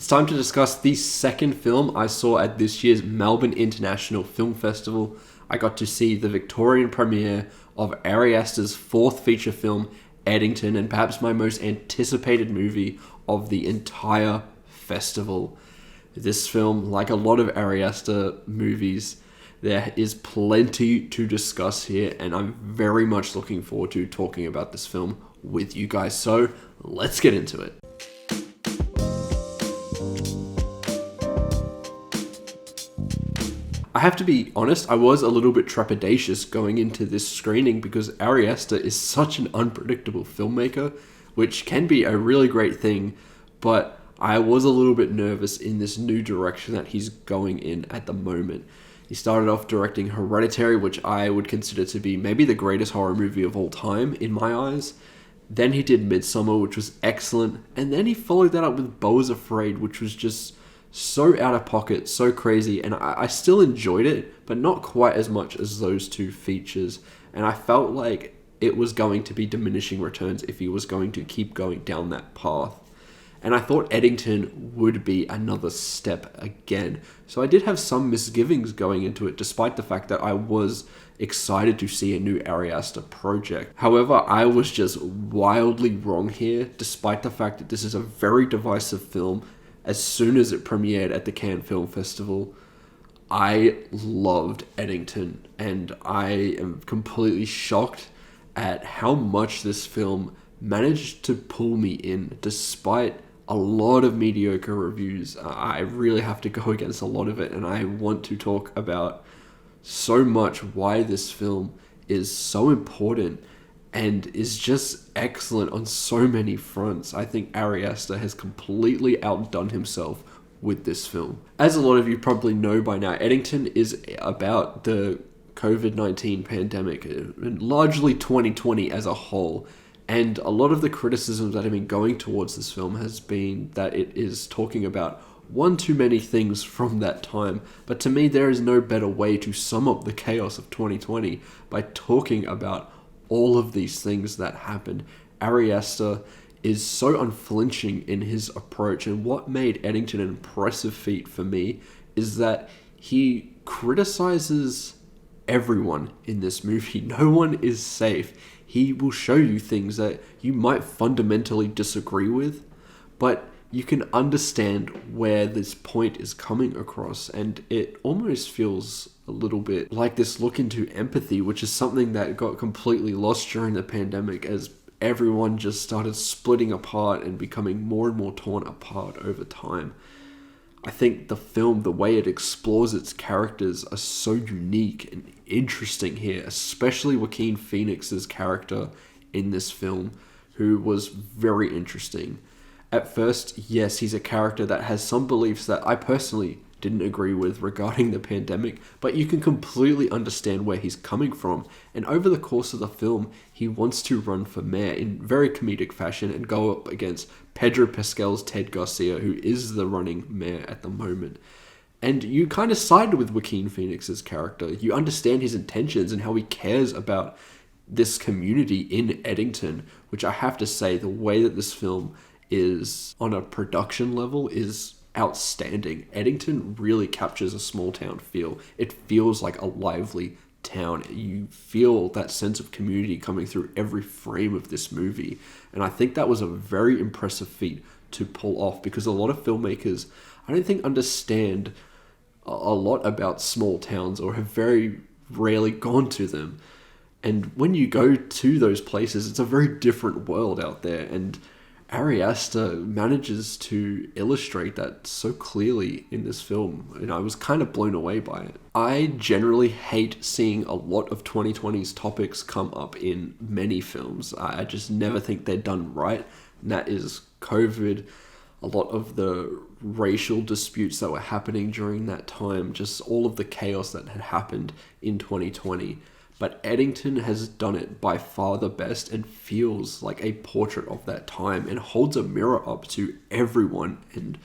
It's time to discuss the second film I saw at this year's Melbourne International Film Festival. I got to see the Victorian premiere of Aster's fourth feature film, Eddington, and perhaps my most anticipated movie of the entire festival. This film, like a lot of Aster movies, there is plenty to discuss here, and I'm very much looking forward to talking about this film with you guys. So let's get into it. I have to be honest, I was a little bit trepidatious going into this screening because Aster is such an unpredictable filmmaker, which can be a really great thing, but I was a little bit nervous in this new direction that he's going in at the moment. He started off directing Hereditary, which I would consider to be maybe the greatest horror movie of all time in my eyes. Then he did Midsommar, which was excellent, and then he followed that up with Beau is Afraid, which was just so out of pocket, so crazy, and I still enjoyed it, but not quite as much as those two features, and I felt like it was going to be diminishing returns if he was going to keep going down that path. And I thought Eddington would be another step again. So I did have some misgivings going into it, despite the fact that I was excited to see a new Aster project. However, I was just wildly wrong here, despite the fact that this is a very divisive film. As soon as it premiered at the Cannes Film Festival, I loved Eddington, and I am completely shocked at how much this film managed to pull me in, despite a lot of mediocre reviews. I really have to go against a lot of it, and I want to talk about so much why this film is so important and is just excellent on so many fronts. I think Aster has completely outdone himself with this film. As a lot of you probably know by now, Eddington is about the COVID-19 pandemic, and largely 2020 as a whole. And a lot of the criticisms that have been going towards this film has been that it is talking about one too many things from that time. But to me, there is no better way to sum up the chaos of 2020 by talking about all of these things that happened. Aster is so unflinching in his approach, and what made Eddington an impressive feat for me is that he criticizes everyone in this movie. No one is safe. He will show you things that you might fundamentally disagree with, but you can understand where this point is coming across, and it almost feels a little bit like this look into empathy, which is something that got completely lost during the pandemic as everyone just started splitting apart and becoming more and more torn apart over time. I think the film, the way it explores its characters, are so unique and interesting here, especially Joaquin Phoenix's character in this film, who was very interesting. At first, yes, he's a character that has some beliefs that I personally didn't agree with regarding the pandemic, but you can completely understand where he's coming from. And over the course of the film, he wants to run for mayor in very comedic fashion and go up against Pedro Pascal's Ted Garcia, who is the running mayor at the moment. And you kind of side with Joaquin Phoenix's character. You understand his intentions and how he cares about this community in Eddington, which I have to say, the way that this film is on a production level is outstanding. Eddington really captures a small town feel. It feels like a lively town. You feel that sense of community coming through every frame of this movie. And I think that was a very impressive feat to pull off, because a lot of filmmakers, I don't think, understand a lot about small towns or have very rarely gone to them. And when you go to those places, it's a very different world out there. And Aster manages to illustrate that so clearly in this film, and I was kind of blown away by it. I generally hate seeing a lot of 2020's topics come up in many films. I just never think they're done right, and that is COVID, a lot of the racial disputes that were happening during that time, just all of the chaos that had happened in 2020. But Eddington has done it by far the best and feels like a portrait of that time and holds a mirror up to everyone and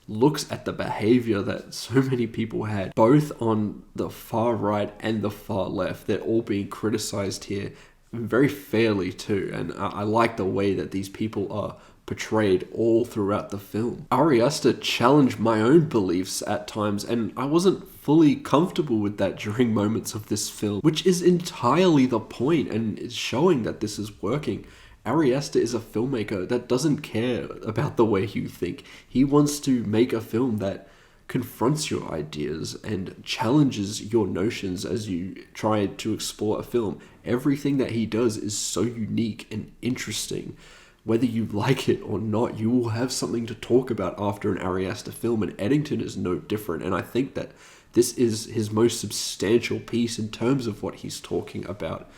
looks at the behavior that so many people had, both on the far right and the far left. They're all being criticized here very fairly too. And I like the way that these people are portrayed all throughout the film. Ari Aster challenged my own beliefs at times, and I wasn't fully comfortable with that during moments of this film, which is entirely the point and is showing that this is working. Ari Aster is a filmmaker that doesn't care about the way you think. He wants to make a film that confronts your ideas and challenges your notions as you try to explore a film. Everything that he does is so unique and interesting. Whether you like it or not, you will have something to talk about after an Ari Aster film, and Eddington is no different. And I think that this is his most substantial piece in terms of what he's talking about.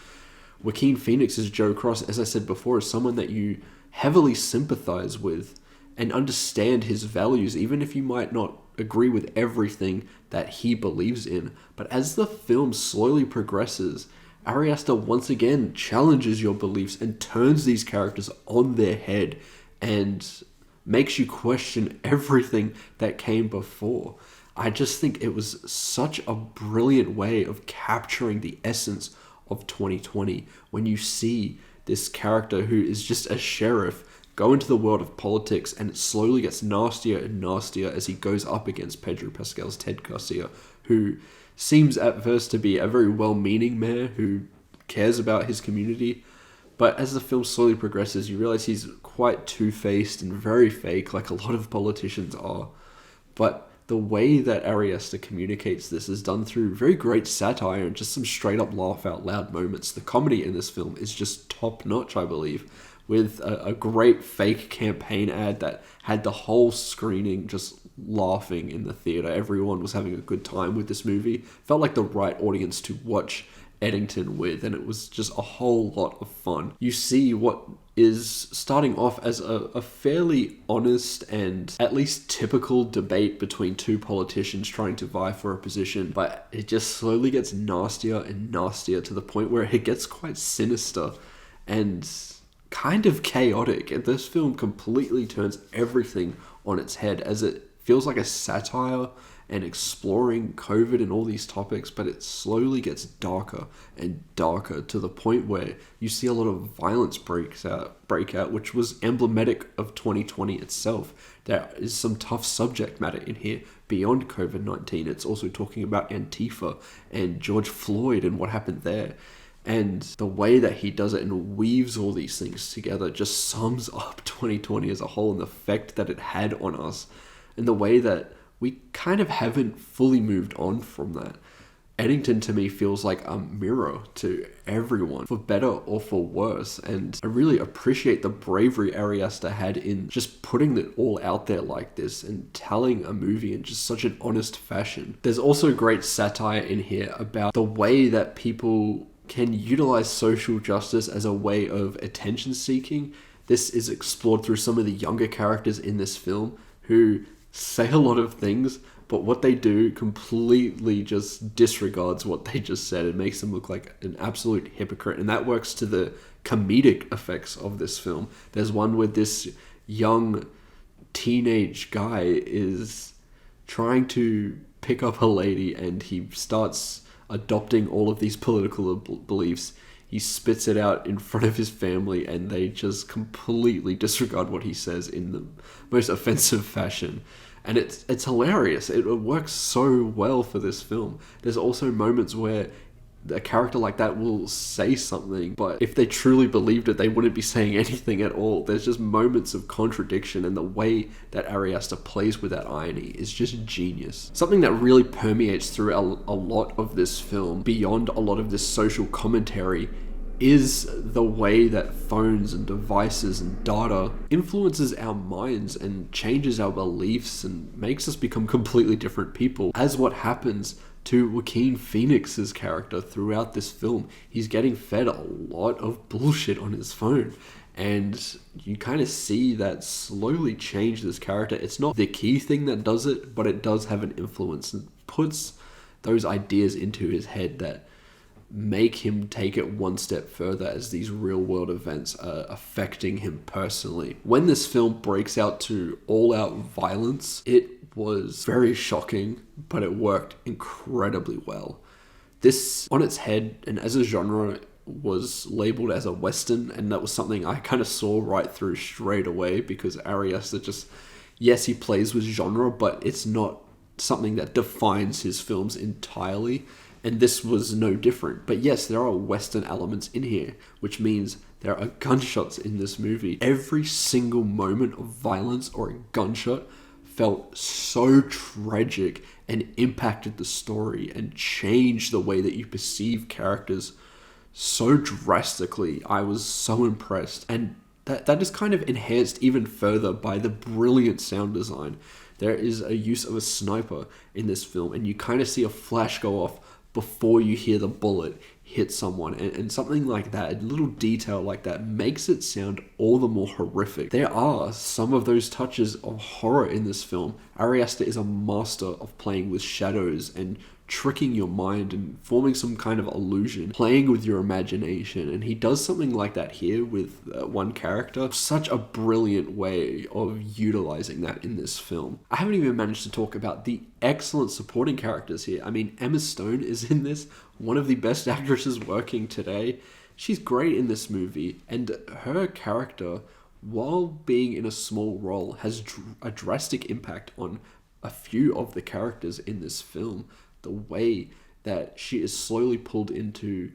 Joaquin Phoenix's Joe Cross, as I said before, is someone that you heavily sympathize with and understand his values, even if you might not agree with everything that he believes in. But as the film slowly progresses, Ari Aster once again challenges your beliefs and turns these characters on their head and makes you question everything that came before. I just think it was such a brilliant way of capturing the essence of 2020 when you see this character who is just a sheriff go into the world of politics, and it slowly gets nastier and nastier as he goes up against Pedro Pascal's Ted Garcia, who seems at first to be a very well-meaning mayor who cares about his community. But as the film slowly progresses, you realize he's quite two-faced and very fake, like a lot of politicians are. But the way that Ari Aster communicates this is done through very great satire and just some straight-up laugh-out-loud moments. The comedy in this film is just top-notch, I believe, with a great fake campaign ad that had the whole screening just laughing in the theater. Everyone was having a good time with this movie. Felt like the right audience to watch Eddington with, and it was just a whole lot of fun. You see what is starting off as a fairly honest and at least typical debate between two politicians trying to vie for a position, but it just slowly gets nastier and nastier to the point where it gets quite sinister and kind of chaotic. And this film completely turns everything on its head, as it feels like a satire and exploring COVID and all these topics, but it slowly gets darker and darker to the point where you see a lot of violence break out, which was emblematic of 2020 itself. There is some tough subject matter in here beyond COVID-19. It's also talking about Antifa and George Floyd and what happened there. And the way that he does it and weaves all these things together just sums up 2020 as a whole, and the effect that it had on us, and the way that we kind of haven't fully moved on from that. Eddington to me feels like a mirror to everyone, for better or for worse, and I really appreciate the bravery Ari Aster had in just putting it all out there like this and telling a movie in just such an honest fashion. There's also great satire in here about the way that people can utilize social justice as a way of attention seeking. This is explored through some of the younger characters in this film who say a lot of things, but what they do completely just disregards what they just said. It makes them look like an absolute hypocrite, and that works to the comedic effects of this film. There's one where this young teenage guy is trying to pick up a lady, and he starts adopting all of these political beliefs. He spits it out in front of his family, and they just completely disregard what he says in the most offensive fashion. And it's hilarious. It works so well for this film. There's also moments where a character like that will say something, but if they truly believed it, they wouldn't be saying anything at all. There's just moments of contradiction, and the way that Ari Aster plays with that irony is just genius. Something that really permeates through a lot of this film, beyond a lot of this social commentary, is the way that phones and devices and data influences our minds and changes our beliefs and makes us become completely different people. As what happens to Joaquin Phoenix's character throughout this film. He's getting fed a lot of bullshit on his phone, and you kind of see that slowly change this character. It's not the key thing that does it, but it does have an influence and puts those ideas into his head that make him take it one step further as these real world events are affecting him personally. When this film breaks out to all out violence, it was very shocking, but it worked incredibly well. This, on its head, and as a genre, was labeled as a Western, and that was something I kind of saw right through straight away, because Ari Aster just, yes, he plays with genre, but it's not something that defines his films entirely, and this was no different. But yes, there are Western elements in here, which means there are gunshots in this movie. Every single moment of violence or a gunshot felt so tragic and impacted the story and changed the way that you perceive characters so drastically. I was so impressed, and that is kind of enhanced even further by the brilliant sound design. There is a use of a sniper in this film, and you kind of see a flash go off before you hear the bullet hit someone, and something like that, a little detail like that, makes it sound all the more horrific. There are some of those touches of horror in this film. Ari Aster is a master of playing with shadows and tricking your mind and forming some kind of illusion, playing with your imagination, and he does something like that here with one character. Such a brilliant way of utilizing that in this film. I haven't even managed to talk about the excellent supporting characters here. I mean, Emma Stone is in this, one of the best actresses working today. She's great in this movie, and her character, while being in a small role, has a drastic impact on a few of the characters in this film. The way that she is slowly pulled into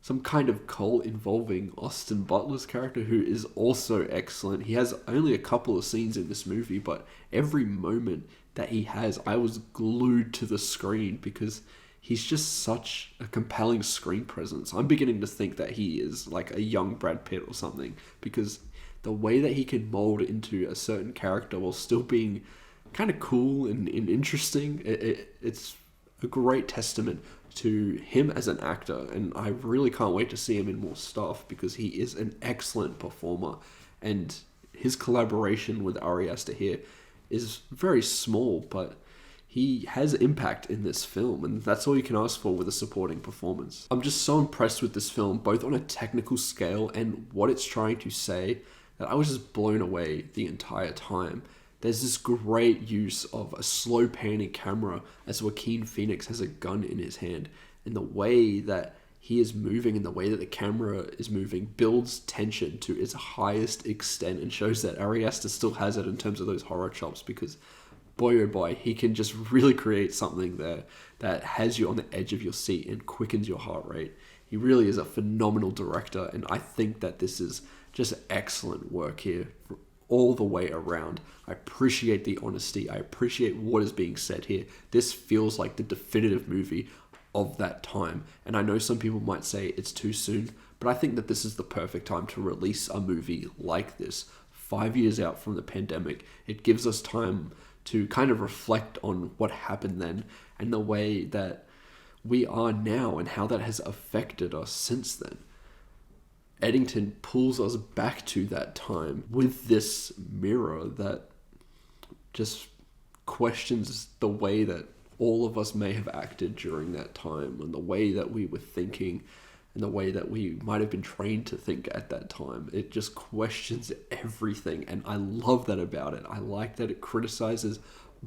some kind of cult involving Austin Butler's character, who is also excellent. He has only a couple of scenes in this movie, but every moment that he has, I was glued to the screen, because he's just such a compelling screen presence. I'm beginning to think that he is like a young Brad Pitt or something, because the way that he can mold into a certain character while still being kind of cool and interesting, it's a great testament to him as an actor, and I really can't wait to see him in more stuff, because he is an excellent performer, and his collaboration with Ari Aster here is very small, but he has impact in this film, and that's all you can ask for with a supporting performance. I'm just so impressed with this film, both on a technical scale and what it's trying to say, that I was just blown away the entire time. There's this great use of a slow panning camera as Joaquin Phoenix has a gun in his hand, and the way that he is moving and the way that the camera is moving builds tension to its highest extent, and shows that Ari Aster still has it in terms of those horror chops, because boy oh boy, he can just really create something there that has you on the edge of your seat and quickens your heart rate. He really is a phenomenal director, and I think that this is just excellent work here all the way around. I appreciate the honesty. I appreciate what is being said here. This feels like the definitive movie of that time. And I know some people might say it's too soon, but I think that this is the perfect time to release a movie like this. 5 years out from the pandemic, it gives us time to kind of reflect on what happened then and the way that we are now and how that has affected us since then. Eddington pulls us back to that time with this mirror that just questions the way that all of us may have acted during that time, and the way that we were thinking, and the way that we might have been trained to think at that time. It just questions everything, and I love that about it. I like that it criticizes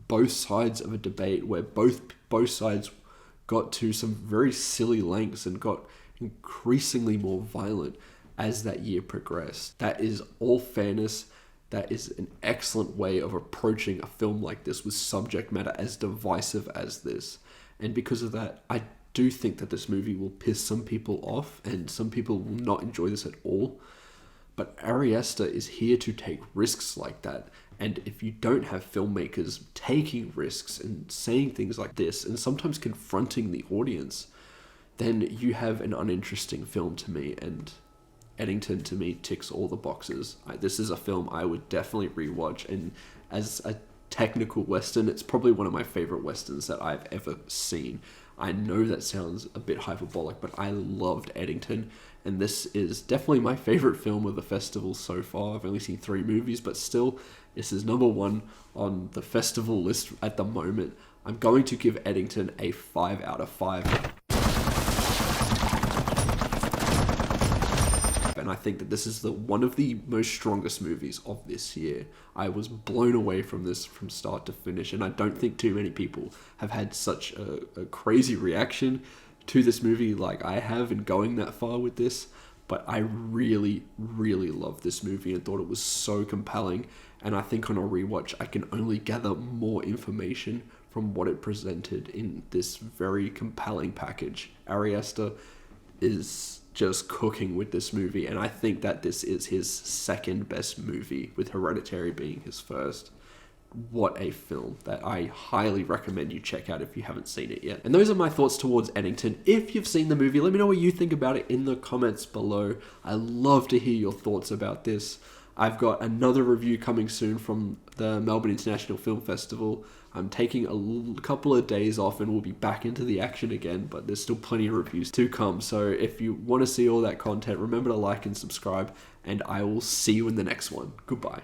both sides of a debate, where both sides got to some very silly lengths and got increasingly more violent as that year progressed. That is all fairness. That is an excellent way of approaching a film like this with subject matter as divisive as this. And because of that, I do think that this movie will piss some people off, and some people will not enjoy this at all. But Ari Aster is here to take risks like that. And if you don't have filmmakers taking risks and saying things like this, and sometimes confronting the audience, then you have an uninteresting film to me. And Eddington, to me, ticks all the boxes. This is a film I would definitely rewatch, and as a technical Western, it's probably one of my favorite Westerns that I've ever seen. I know that sounds a bit hyperbolic, but I loved Eddington, and this is definitely my favorite film of the festival so far. I've only seen 3 movies, but still, this is number 1 on the festival list at the moment. I'm going to give Eddington a 5 out of 5. And I think that this is one of the most strongest movies of this year. I was blown away from this from start to finish, and I don't think too many people have had such a crazy reaction to this movie like I have and going that far with this, but I really, really loved this movie and thought it was so compelling. And I think on a rewatch, I can only gather more information from what it presented in this very compelling package. Ari Aster is just cooking with this movie, and I think that this is his second best movie, with Hereditary being his first. What a film that I highly recommend you check out if you haven't seen it yet. And those are my thoughts towards Eddington. If you've seen the movie, let me know what you think about it in the comments below. I love to hear your thoughts about this. I've got another review coming soon from the Melbourne International Film Festival. I'm taking a couple of days off and we'll be back into the action again, but there's still plenty of reviews to come. So if you want to see all that content, remember to like and subscribe, and I will see you in the next one. Goodbye.